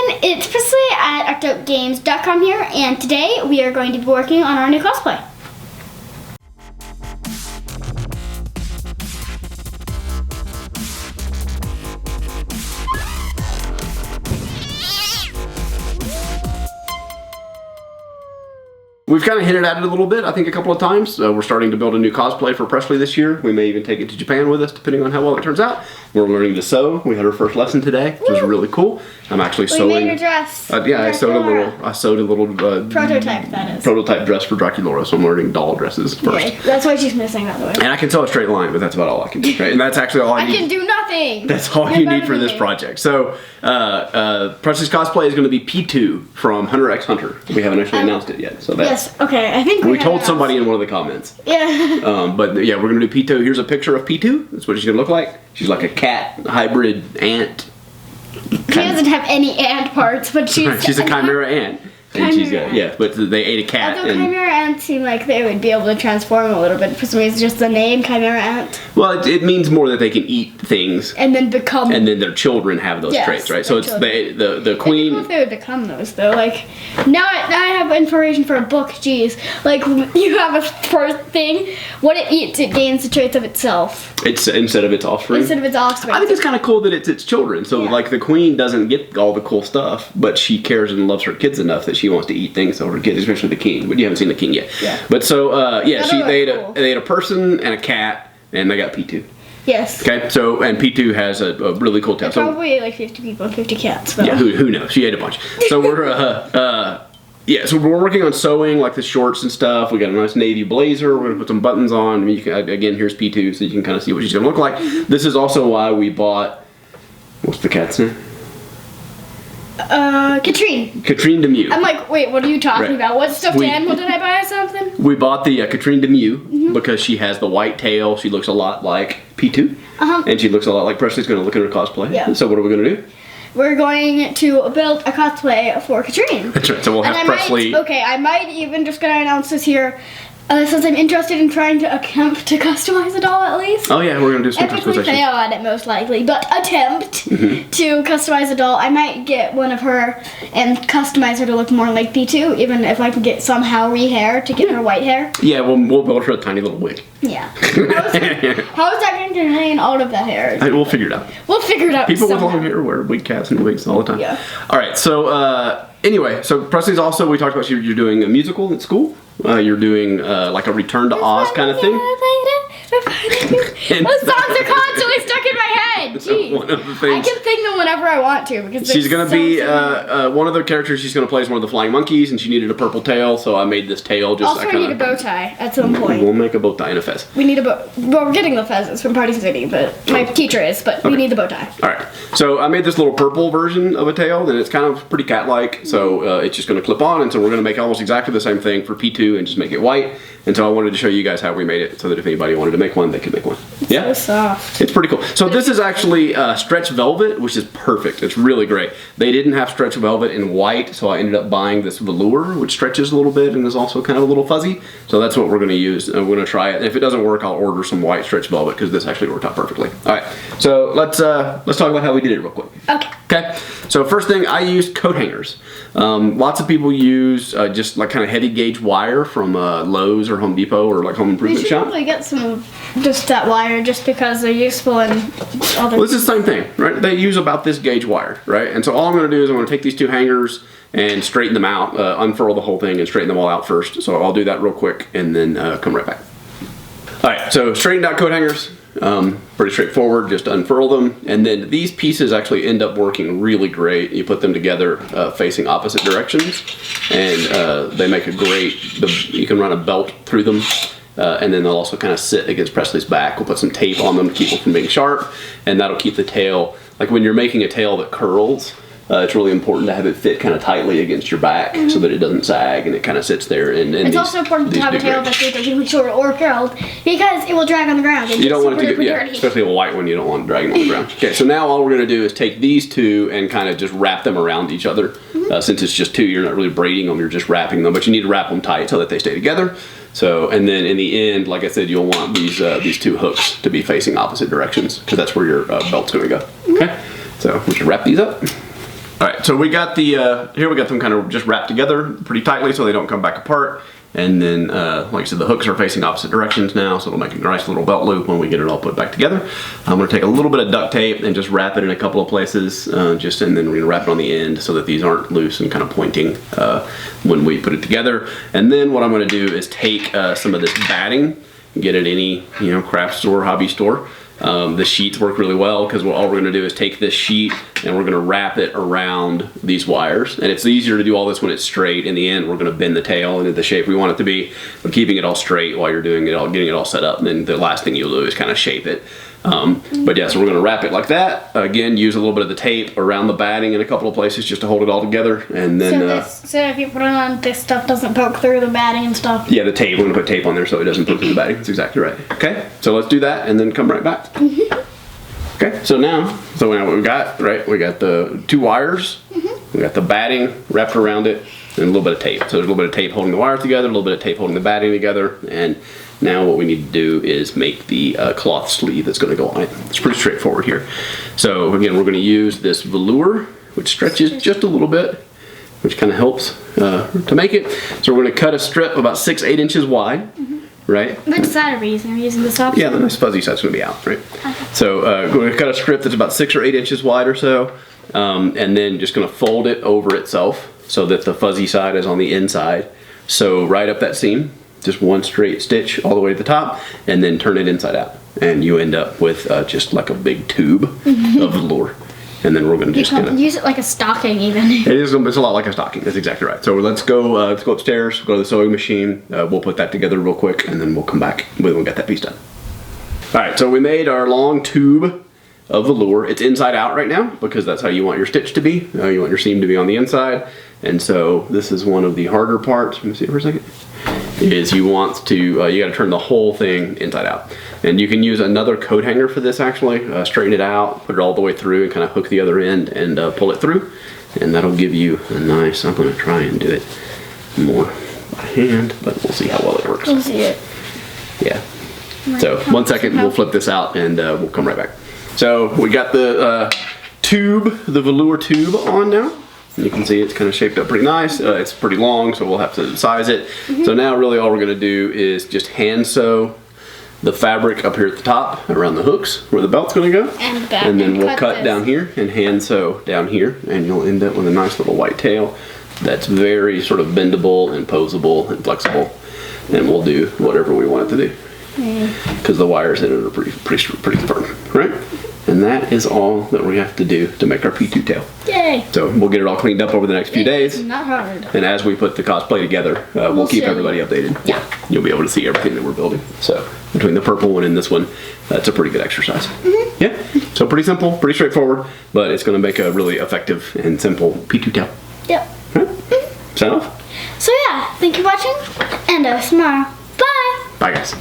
everyone, it's Presley at ActOutGames.com here, and today we are going to be working on our new cosplay. We've kind of hinted at it a little bit, I think a couple of times. We're starting to build a new cosplay for Presley this year. We may even take it to Japan with us, depending on how well it turns out. We're learning to sew. We had our first lesson today, which was really cool. I'm actually sewing. We made a dress. Yeah, I sewed a little prototype, that is. Prototype dress for Draculaura, so I'm learning doll dresses first. Yeah, that's why she's missing, by the way. And I can sew a straight line, but that's about all I can do, right? And that's actually all I need. I can do nothing! That's all you need for this project. So, Presley's cosplay is going to be Pitou from Hunter x Hunter. We haven't actually announced it yet. So yes, okay, I think we told somebody in one of the comments. Yeah. But yeah, we're going to do Pitou. Here's a picture of Pitou. That's what she's going to look like. She's like a cat hybrid ant. She doesn't have any ant parts, but she's a chimera ant. And she's got, but they ate a cat. Although chimera ants seem like they would be able to transform a little bit. For some reason, just the name chimera ant. Well, it means more that they can eat things. And then become. And then their children have those traits, right? So it's the queen. I don't know if they would become those though. Like now I have inspiration for a book. Jeez, like you have a first thing. What it eats, it gains the traits of itself. It's instead of its offspring. Instead of its offspring. I think it's kind of cool that it's its children. So like the queen doesn't get all the cool stuff, but she cares and loves her kids enough that she wants to eat things over kids, especially the king. But you haven't seen the king yet. Yeah. But so they ate a person and a cat, and they got Pitou. Yes. Okay. So and Pitou has a really cool tail. Probably ate like 50 people and 50 cats. But. Yeah. Who knows? She ate a bunch. So we're so we're working on sewing like the shorts and stuff. We got a nice navy blazer. We're gonna put some buttons on. I mean, you can, again, here's Pitou, so you can kind of see what she's gonna look like. This is also why we bought. What's the cat's name? Katrine. Katrine Demue. I'm like, wait, what are you talking about? What stuffed animal did I buy or something? We bought the Katrine Demue because she has the white tail. She looks a lot like Pitou. And she looks a lot like Presley's going to look at her cosplay. Yeah. So what are we going to do? We're going to build a cosplay for Katrine. That's right. So we'll have Presley. I might even just going to announce this here. Since I'm interested in trying to attempt to customize a doll at least. Oh yeah, we're going to do some customization. Epically fail at it most likely, but attempt to customize a doll. I might get one of her and customize her to look more like Pitou, even if I can get somehow re-hair to get her white hair. Yeah, we'll build her a tiny little wig. Yeah. How is that going to contain all of that hair? We'll figure it out. We'll figure it out People somehow. With long hair wear wig caps and wigs all the time. Yeah. Alright, so anyway, so Presley's also, we talked about you're doing a musical at school. You're doing like a Return to Oz kind of thing. Those songs are constantly stuck in my head. Jeez. One of the things, I can sing them whenever I want to because she's going to be one of the characters she's going to play is one of the flying monkeys, and she needed a purple tail, so I made this tail. Just also, I need a bow tie at some point. We'll make a bow tie and a fez. We need a bow. Well, we're getting the fez from Party City, but my teacher is. But we need the bow tie. All right. So I made this little purple version of a tail, and it's kind of pretty cat-like. So it's just going to clip on, and so we're going to make almost exactly the same thing for Pitou and just make it white. And so I wanted to show you guys how we made it so that if anybody wanted to make one, they could make one. Yeah? So soft. It's pretty cool. So this is actually stretch velvet, which is perfect. It's really great. They didn't have stretch velvet in white, so I ended up buying this velour, which stretches a little bit and is also kind of a little fuzzy. So that's what we're going to use. We're going to try it. And if it doesn't work, I'll order some white stretch velvet because this actually worked out perfectly. All right. So let's talk about how we did it real quick. Okay. So first thing, I used coat hangers. Lots of people use just like kind of heavy gauge wire from Lowe's or Home Depot or like home improvement shop. You should probably get some of just that wire just because they're useful and other. Well, it's the same thing, right? They use about this gauge wire, right? And so all I'm going to do is I'm going to take these two hangers and straighten them out, unfurl the whole thing and straighten them all out first. So I'll do that real quick and then come right back. All right, so straightened out coat hangers. Pretty straightforward, just unfurl them, and then these pieces actually end up working really great. You put them together facing opposite directions, and they make a great, you can run a belt through them, and then they'll also kind of sit against Presley's back. We'll put some tape on them to keep them from being sharp, and that'll keep the tail, like when you're making a tail that curls, it's really important to have it fit kind of tightly against your back so that it doesn't sag and it kind of sits there. And it's also important to have a tail that's either really short or curled because it will drag on the ground. You don't want it to get, especially a white one, you don't want it dragging on the ground. Okay, so now all we're going to do is take these two and kind of just wrap them around each other. Since it's just two, you're not really braiding them, you're just wrapping them, but you need to wrap them tight so that they stay together. So, and then in the end, like I said, you'll want these two hooks to be facing opposite directions because that's where your belt's going to go. Okay, so we can wrap these up. All right, so we got the, here we got them kind of just wrapped together pretty tightly so they don't come back apart. And then, like I said, the hooks are facing opposite directions now, so it'll make a nice little belt loop when we get it all put back together. I'm gonna take a little bit of duct tape and just wrap it in a couple of places, and then we're gonna wrap it on the end so that these aren't loose and kind of pointing when we put it together. And then what I'm gonna do is take some of this batting, get it any, craft store, hobby store. The sheets work really well because all we're going to do is take this sheet and we're going to wrap it around these wires, and it's easier to do all this when it's straight. In the end, we're going to bend the tail into the shape we want it to be, but keeping it all straight while you're doing it all, getting it all set up, and then the last thing you'll do is kind of shape it. But yeah, so we're going to wrap it like that. Again, use a little bit of the tape around the batting in a couple of places just to hold it all together, and then so if you put it on, this stuff doesn't poke through the batting and stuff. Yeah, the tape, we're going to put tape on there so it doesn't poke through the batting. That's exactly right. Okay, so let's do that and then come right back. Okay, so now what we got, right, we got the 2 wires, we got the batting wrapped around it, and a little bit of tape. So there's a little bit of tape holding the wires together, a little bit of tape holding the batting together, and now what we need to do is make the cloth sleeve that's going to go on it. It's pretty straightforward here. So again, we're going to use this velour, which stretches just a little bit, which kind of helps to make it. So we're going to cut a strip about 6-8 inches wide, right? Which side are we using? Are we using this option? Yeah, the nice fuzzy side's going to be out, right? Okay. So we're going to cut a strip that's about 6 or 8 inches wide or so, and then just going to fold it over itself so that the fuzzy side is on the inside. So right up that seam, just one straight stitch all the way to the top, and then turn it inside out, and you end up with just like a big tube of velour. And then we're going to just use it like a stocking, even. It's a lot like a stocking. That's exactly right. So let's go upstairs, go to the sewing machine. We'll put that together real quick, and then we'll come back when we get that piece done. All right, so we made our long tube of velour. It's inside out right now because that's how you want your stitch to be. You want your seam to be on the inside. And so this is one of the harder parts. Let me see it for a second. Is you want to, you got to turn the whole thing inside out. And you can use another coat hanger for this actually. Straighten it out, put it all the way through, and kind of hook the other end and pull it through. And that'll give you a nice, I'm going to try and do it more by hand, but we'll see how well it works. We'll see it. Yeah. So 1 second, we'll flip this out and we'll come right back. So we got the tube, the velour tube on now. You can see it's kind of shaped up pretty nice. It's pretty long, so we'll have to size it. So now really all we're going to do is just hand sew the fabric up here at the top around the hooks where the belt's going to go. And then we'll cut down here and hand sew down here, and you'll end up with a nice little white tail that's very sort of bendable and posable and flexible. And we'll do whatever we want it to do. Because the wires in it are pretty firm, right? And that is all that we have to do to make our Pitou tail. Yay! So we'll get it all cleaned up over the next few days. It's not hard. And as we put the cosplay together, we'll keep everybody updated. Yeah. You'll be able to see everything that we're building. So between the purple one and this one, that's a pretty good exercise. Yeah. So pretty simple, pretty straightforward, but it's going to make a really effective and simple Pitou tail. Yep. Right? Sign off? So yeah, thank you for watching, and see you tomorrow. Bye! Bye guys.